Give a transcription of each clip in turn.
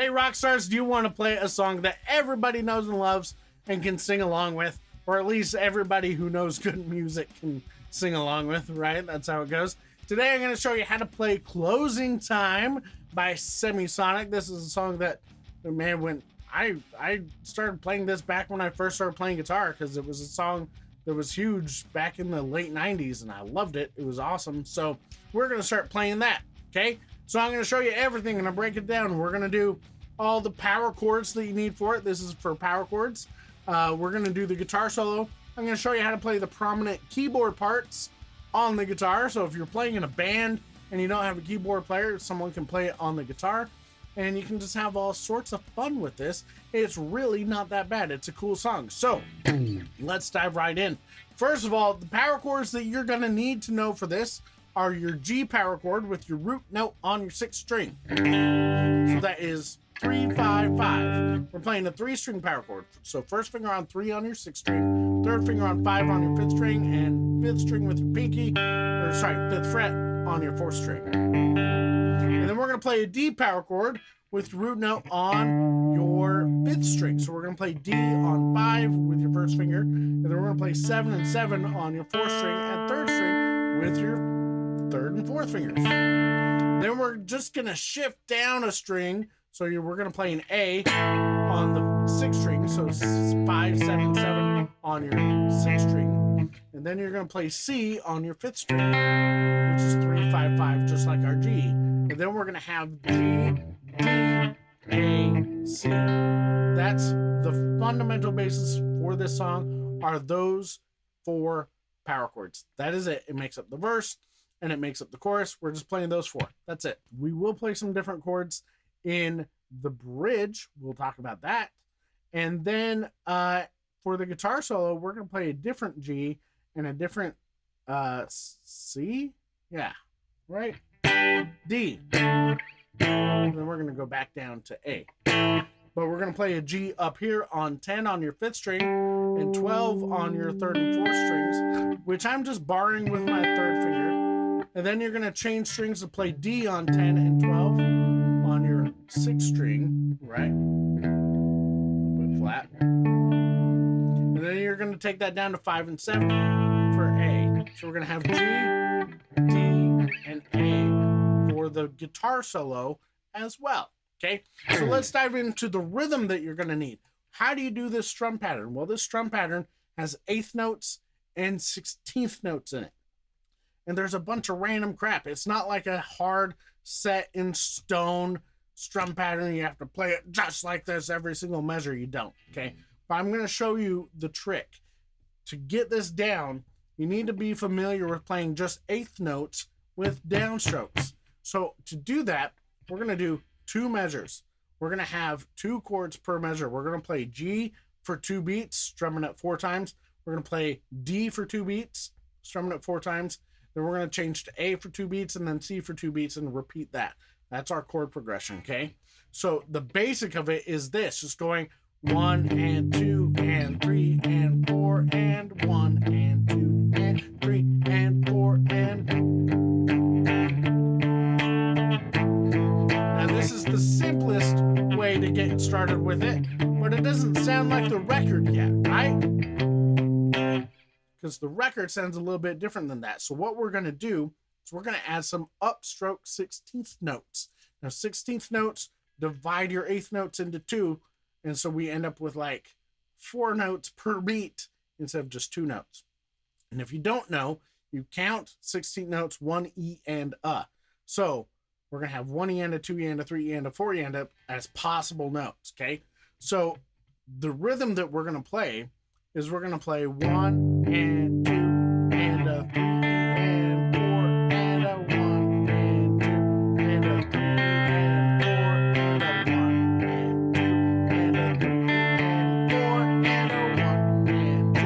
Hey, rock stars, do you want to play a song that everybody knows and loves and can sing along with? Or at least everybody who knows good music can sing along with, right? That's how it goes. Today I'm going to show you how to play Closing Time by Semisonic. This is a song that, man, when I started playing this back when I first started playing guitar, because it was a song that was huge back in the late 90s, and I loved it. It was awesome. So we're going to start playing that, okay? So I'm going to show you everything, and I'll break it down. We're going to do all the power chords that you need for it. This is for power chords. We're going to do the guitar solo. I'm going to show you how to play the prominent keyboard parts on the guitar. So if you're playing in a band and you don't have a keyboard player, someone can play it on the guitar, and you can just have all sorts of fun with this. It's really not that bad. It's a cool song. So let's dive right in. First of all, the power chords that you're going to need to know for this are your G power chord with your root note on your 6th string. So that is 3, 5, 5. We're playing a 3-string power chord. So first finger on 3 on your 6th string, third finger on 5 on your 5th string, and 5th string with your pinky, or sorry, 5th fret on your 4th string. And then we're going to play a D power chord with root note on your 5th string. So we're going to play D on 5 with your 1st finger, and then we're going to play 7 and 7 on your 4th string and 3rd string with your 3rd and 4th fingers. Then we're just going to shift down a string. So we're going to play an A on the 6th string, so 5, 7, 7 on your 6th string. And then you're going to play C on your 5th string, which is 3, 5, 5, just like our G. And then we're going to have G, D, A, C. That's the fundamental basis for this song, are those 4 power chords. That is it. It makes up the verse, and it makes up the chorus. We're just playing those 4. That's it. We will play some different chords in the bridge. We'll talk about that. And then for the guitar solo, we're going to play a different G and a different C. Yeah, right? D. And then we're going to go back down to A. But we're going to play a G up here on 10 on your 5th string and 12 on your 3rd and 4th strings, which I'm just barring with my 3rd finger. And then you're going to change strings to play D on 10 and 12 on your 6th string, right? Put flat. And then you're going to take that down to 5 and 7 for A. So we're going to have G, D, and A for the guitar solo as well. Okay, so let's dive into the rhythm that you're going to need. How do you do this strum pattern? Well, this strum pattern has 8th notes and 16th notes in it. And there's a bunch of random crap. It's not like a hard set in stone strum pattern. You have to play it just like this every single measure. You don't, okay? But I'm going to show you the trick. To get this down, you need to be familiar with playing just 8th notes with downstrokes. So to do that, we're going to do 2 measures. We're going to have 2 chords per measure. We're going to play G for 2 beats, strumming it 4 times. We're going to play D for 2 beats, strumming it 4 times. Then we're going to change to A for 2 beats and then C for 2 beats and repeat that. That's our chord progression, okay? So the basic of it is this, just going 1 and 2 and 3 and 4 and 1 and 2 and 3 and 4 and... Now this is the simplest way to get started with it, but it doesn't sound like the record yet, right? Because the record sounds a little bit different than that. So what we're going to do is we're going to add some upstroke 16th notes. Now 16th notes divide your 8th notes into 2, and so we end up with like 4 notes per beat instead of just 2 notes. And if you don't know, you count 16 notes, 1 E and a. So we're going to have 1 E and a, 2 E and a, 3 E and a, 4 E and a as possible notes, okay? So the rhythm that we're going to play is we're going to play 1 and 2 and a 3 and 4 and a 1 and 2 and a 3 and 4 and a 1 and 2 and a 3 and 4 and a 1 and 2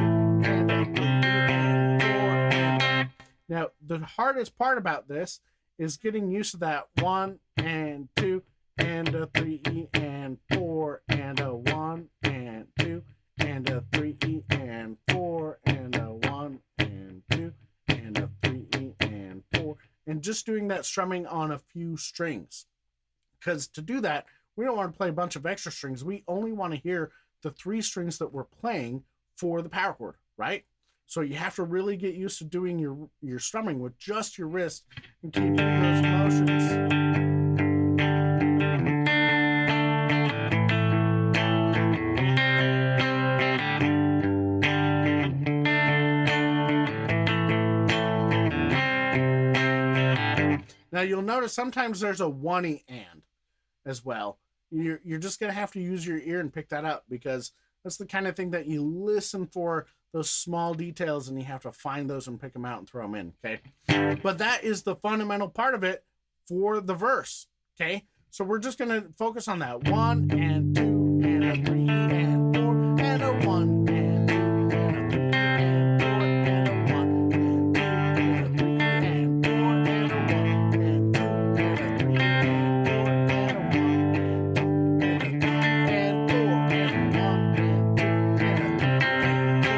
and a 3 and 4. Now, the hardest part about this is getting used to that 1 and 2 and a 3 and 4 and a 1 and 2 and a 3 and 4 and a 1 and 2 and a 3 and 4, and just doing that strumming on a few strings. Because to do that, We don't want to play a bunch of extra strings. We only want to hear the 3 strings that we're playing for the power chord, right? So you have to really get used to doing your strumming with just your wrist and keep doing those motions. Now you'll notice sometimes there's a one-y and as well. You're just going to have to use your ear and pick that up, because that's the kind of thing that you listen for, those small details, and you have to find those and pick them out and throw them in, okay? But that is the fundamental part of it for the verse, okay? So we're just going to focus on that. 1 and 2 and a 3 and 4 and a 1 and 2 and a 3 and 4 and a 1 and 2 and a 3 and 4 and a 1 and 2 and a 3 and 4 and a 1 and 2 and a 3 and 4 and 1 and 2 and a 3 and 4.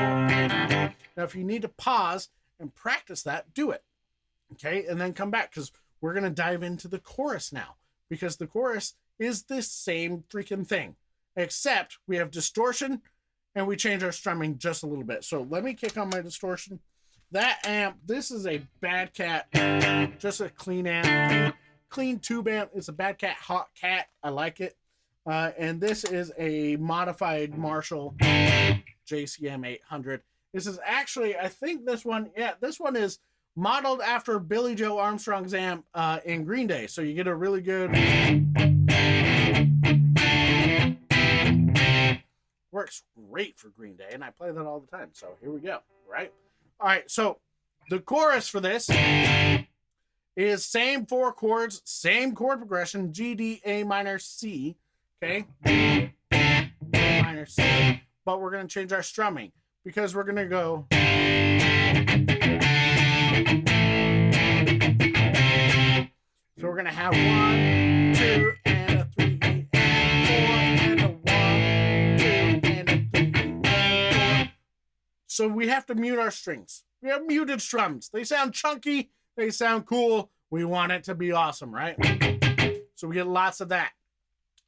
Now, if you need to pause and practice that, do it, okay? And then come back, because we're going to dive into the chorus now, because the chorus is the same freaking thing, except we have distortion and we change our strumming just a little bit. So let me kick on my distortion. That amp, this is a Bad Cat, just a clean amp, clean tube amp. It's a Bad Cat Hot Cat. I like it. And this is a modified Marshall JCM 800. This is actually, I think this one is modeled after Billy Joe Armstrong's amp in Green Day. So you get a really good, works great for Green Day, and I play that all the time. So here we go, right? All right, so the chorus for this is same 4 chords, same chord progression, G, D, A minor, C, okay? A minor, C, but we're going to change our strumming, because we're going to go... So we're going to have 1, 2, and a 3, and 4, and a 1, 2, and a 3, and 4. So we have to mute our strings. We have muted strums. They sound chunky. They sound cool. We want it to be awesome, right? So we get lots of that.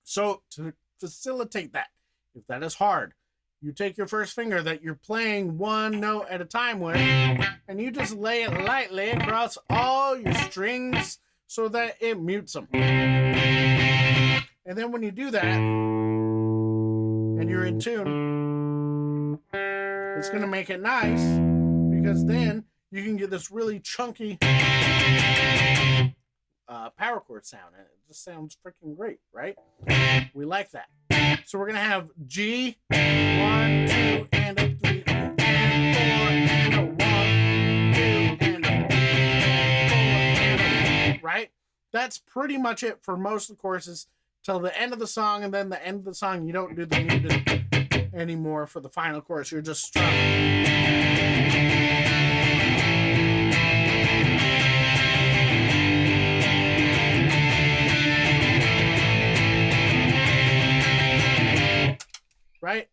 So to facilitate that, if that is hard, you take your first finger that you're playing one note at a time with, and you just lay it lightly across all your strings so that it mutes them. And then when you do that, and you're in tune, it's going to make it nice, because then you can get this really chunky power chord sound, and it just sounds freaking great, right? We like that. So we're going to have G, 1, 2, and a 3, and 4, and a 1, 2, and a 3, and 4, and a 1, right? That's pretty much it for most of the choruses till the end of the song, and then the end of the song, you don't do the muted anymore for the final chorus. You're just strumming. Right?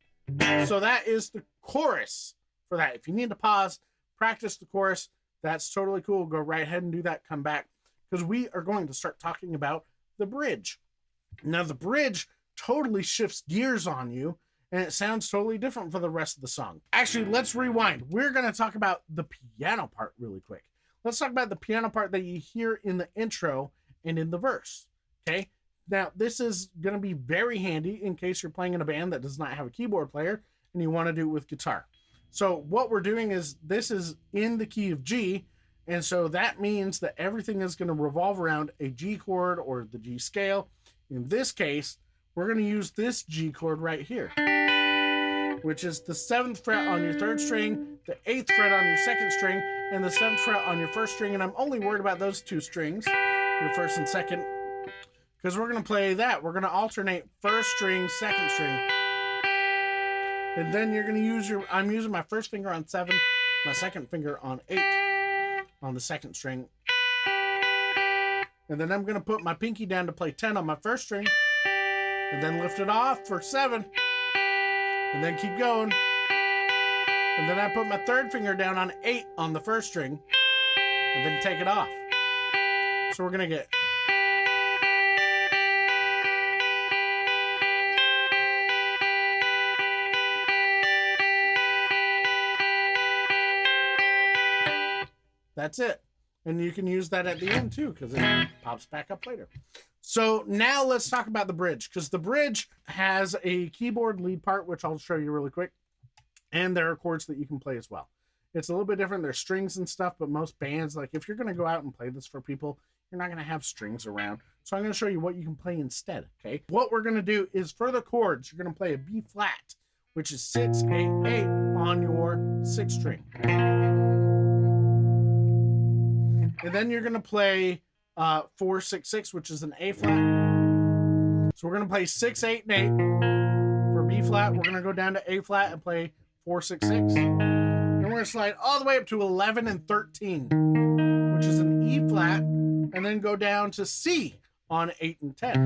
So that is the chorus for that. If you need to pause, practice the chorus, that's totally cool. Go right ahead and do that. Come back, because we are going to start talking about the bridge. Now, the bridge totally shifts gears on you, and it sounds totally different for the rest of the song. Actually, let's rewind. We're going to talk about the piano part really quick. Let's talk about the piano part that you hear in the intro and in the verse. Okay? Now, this is going to be very handy in case you're playing in a band that does not have a keyboard player and you want to do it with guitar. So what we're doing is, this is in the key of G, and so that means that everything is going to revolve around a G chord or the G scale. In this case, we're going to use this G chord right here, which is the 7th fret on your 3rd string, the 8th fret on your 2nd string, and the 7th fret on your 1st string. And I'm only worried about those 2 strings, your 1st and 2nd, because we're going to play that. We're going to alternate 1st string, 2nd string. And then you're going to use I'm using my 1st finger on 7, my 2nd finger on 8 on the 2nd string. And then I'm going to put my pinky down to play 10 on my 1st string. And then lift it off for 7. And then keep going. And then I put my 3rd finger down on 8 on the 1st string. And then take it off. So we're going to get... that's it. And you can use that at the end too, because it pops back up later. So now let's talk about the bridge, because the bridge has a keyboard lead part, which I'll show you really quick. And there are chords that you can play as well. It's a little bit different. There's strings and stuff, but most bands, like if you're going to go out and play this for people, you're not going to have strings around. So I'm going to show you what you can play instead, okay? What we're going to do is for the chords, you're going to play a B flat, which is 6, 8, 8 on your 6th string. And then you're going to play 4, 6, 6, which is an A flat. So we're going to play 6, 8, and 8 for B flat. We're going to go down to A flat and play 4, 6, 6. And we're going to slide all the way up to 11 and 13, which is an E flat, and then go down to C on 8 and 10.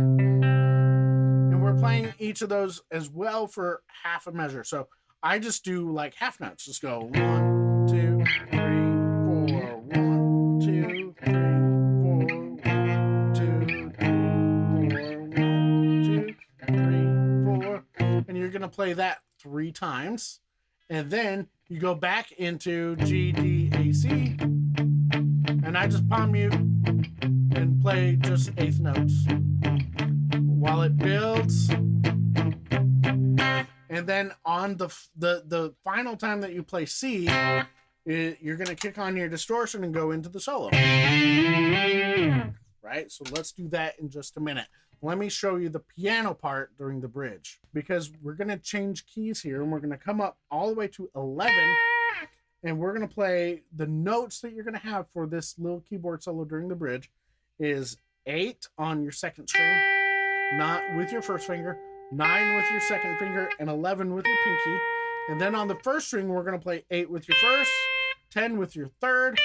And we're playing each of those as well for half a measure. So I just do like half notes. Just go 1, 2, 3, 4, 1, 2, 3, 4, 1, 2, 3, 4, 1, 2, 3, 4. And you're going to play that 3 times. And then you go back into G, D, A, C. And I just palm mute and play just 8th notes while it builds. And then on the final time that you play C, you're going to kick on your distortion and go into the solo. Right? So let's do that in just a minute. Let me show you the piano part during the bridge, because we're going to change keys here and we're going to come up all the way to 11, and we're going to play the notes that you're going to have for this little keyboard solo during the bridge is 8 on your 2nd string, not with your 1st finger, 9 with your 2nd finger, and 11 with your pinky. And then on the 1st string, we're going to play 8 with your 1st, 10 with your 3rd,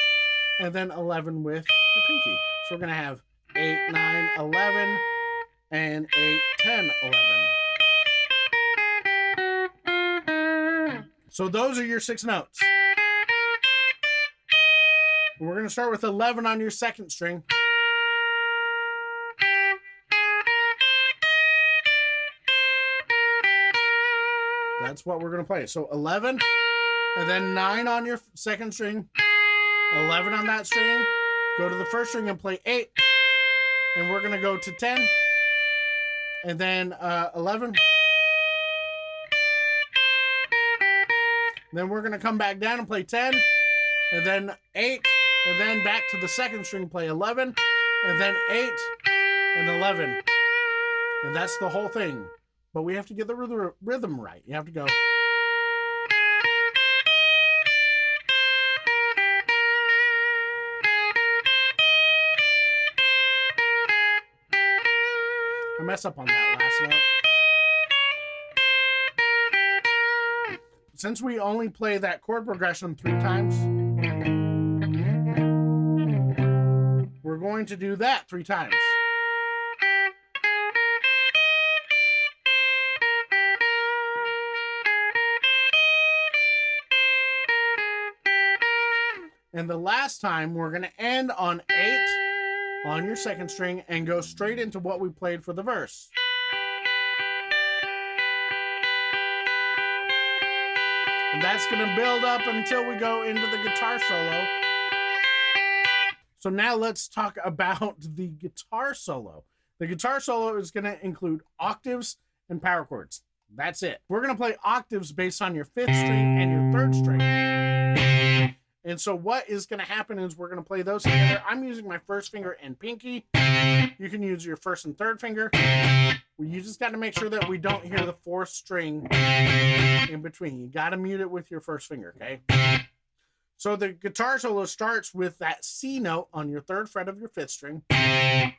and then 11 with your pinky. So we're going to have 8, 9, 11, and 8, 10, 11. So those are your 6 notes. We're going to start with 11 on your 2nd string. That's what we're going to play. So 11, and then 9 on your 2nd string, 11 on that string, go to the 1st string and play 8, and we're going to go to 10, and then 11. Then we're going to come back down and play 10, and then 8, and then back to the 2nd string, play 11, and then 8, and 11. And that's the whole thing. But we have to get the rhythm right. You have to go. I mess up on that last note. Since we only play that chord progression 3 times, we're going to do that 3 times. And the last time, we're going to end on 8 on your 2nd string and go straight into what we played for the verse. And that's going to build up until we go into the guitar solo. So now let's talk about the guitar solo. The guitar solo is going to include octaves and power chords. That's it. We're going to play octaves based on your 5th string and your 3rd string. And so what is going to happen is we're going to play those together. I'm using my 1st finger and pinky. You can use your 1st and 3rd finger. You just got to make sure that we don't hear the 4th string in between. You got to mute it with your 1st finger, okay? So the guitar solo starts with that C note on your 3rd fret of your 5th string. And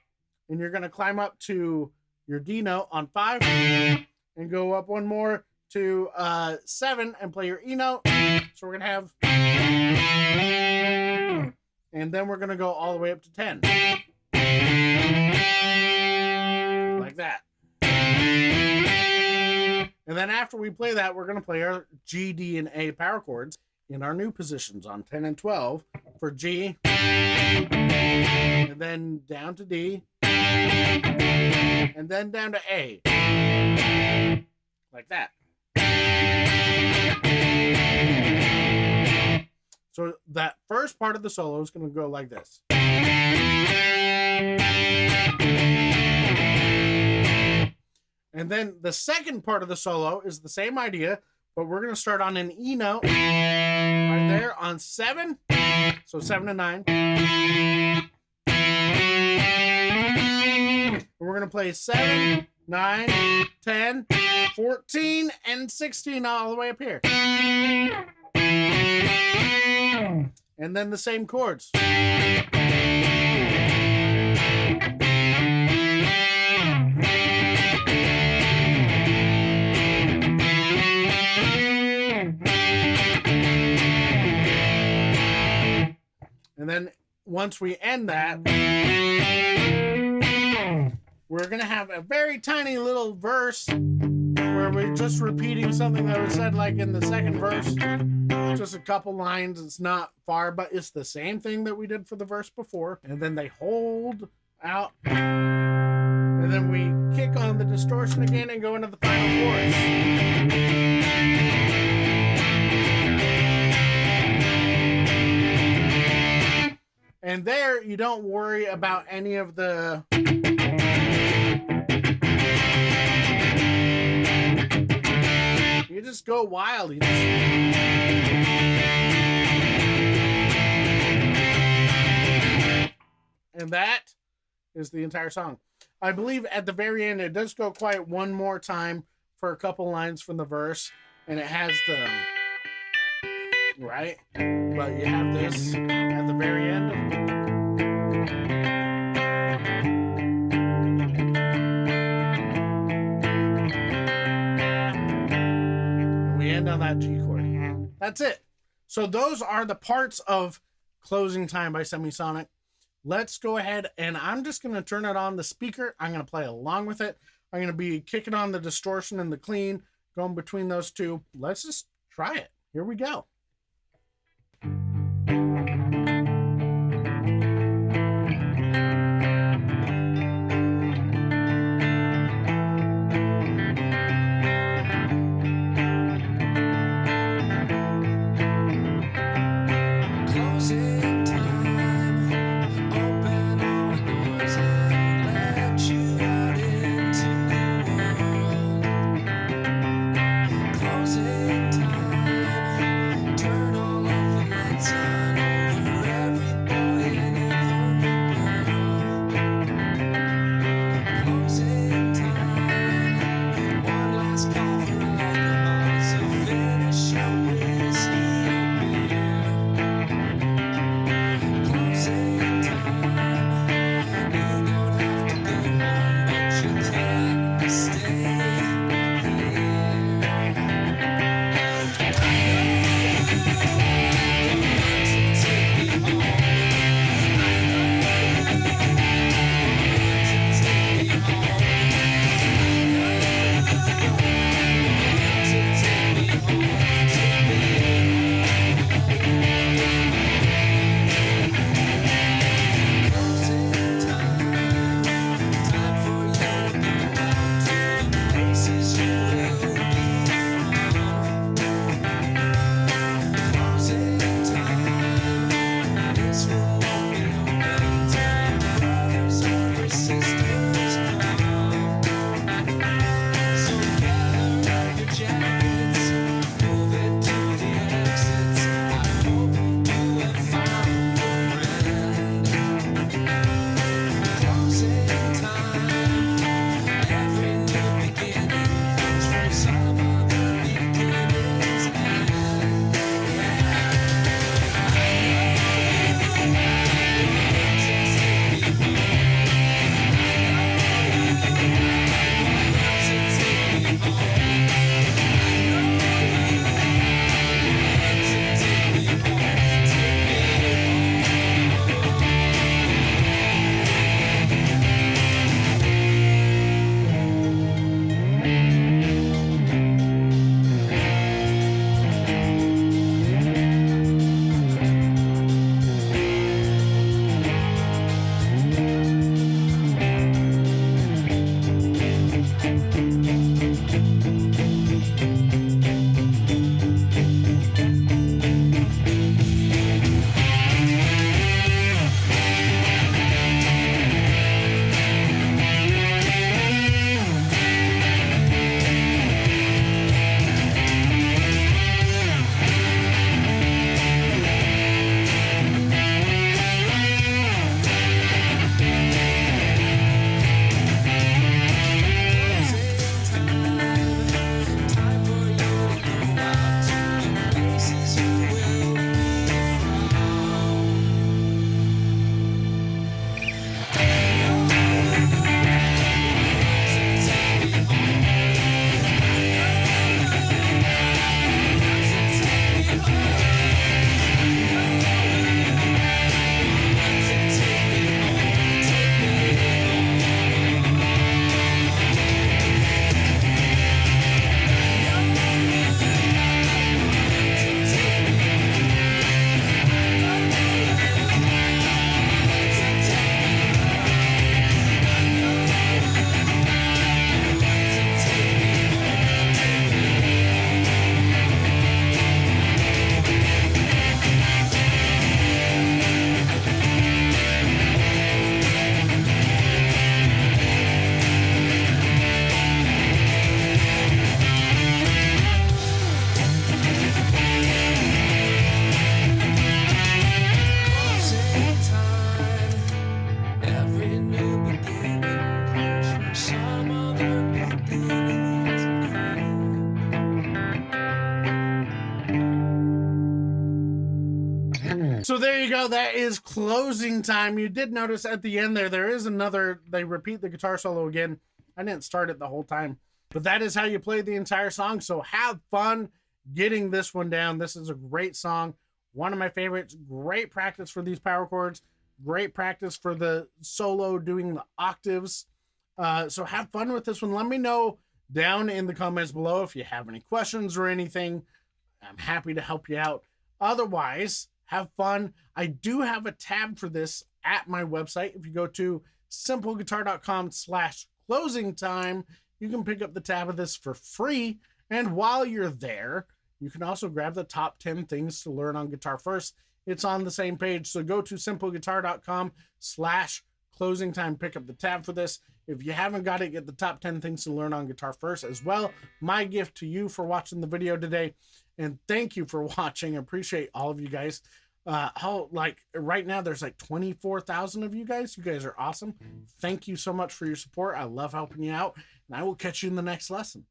you're going to climb up to your D note on 5 and go up one more to 7 and play your E note. So we're going to have... And then we're going to go all the way up to 10. Like that. And then after we play that, we're going to play our G, D, and A power chords in our new positions on 10 and 12 for G. And then down to D. And then down to A. Like that. So that first part of the solo is going to go like this. And then the second part of the solo is the same idea, but we're going to start on an E note right there on 7. So 7 and 9. We're going to play 7, 9, 10, 14, and 16 all the way up here. And then the same chords. And then once we end that, we're going to have a very tiny little verse where we're just repeating something that was said like in the second verse. Just a couple lines. It's not far, but it's the same thing that we did for the verse before. And then they hold out. And then we kick on the distortion again and go into the final chorus. And there, you don't worry about any of the... You just go wild. You just... And that is the entire song. I believe at the very end, it does go quiet one more time for a couple lines from the verse. And it has the... Right? But you have this at the very end. And we end on that G chord. That's it. So those are the parts of Closing Time by Semisonic. Let's go ahead and I'm just going to turn it on the speaker. I'm going to play along with it. I'm going to be kicking on the distortion and the clean, going between those two. Let's just try it. Here we go. So there you go. That is closing time. You did notice at the end there is another, they repeat the guitar solo again. I didn't start it the whole time, but that is how you play the entire song. So have fun getting this one down. This is a great song. One of my favorites. Great practice for these power chords. Great practice for the solo doing the octaves. So have fun with this one. Let me know down in the comments below if you have any questions or anything. I'm happy to help you out. Otherwise, have fun. I do have a tab for this at my website. If you go to simpleguitar.com/closing time, you can pick up the tab of this for free. And while you're there, you can also grab the top 10 things to learn on guitar first. It's on the same page. So go to simpleguitar.com/closing time, pick up the tab for this. If you haven't got it, get the top 10 things to learn on guitar first as well. My gift to you for watching the video today. And thank you for watching. I appreciate all of you guys. Right now there's like 24,000 of you guys. You guys are awesome. Thank you so much for your support. I love helping you out, and I will catch you in the next lesson.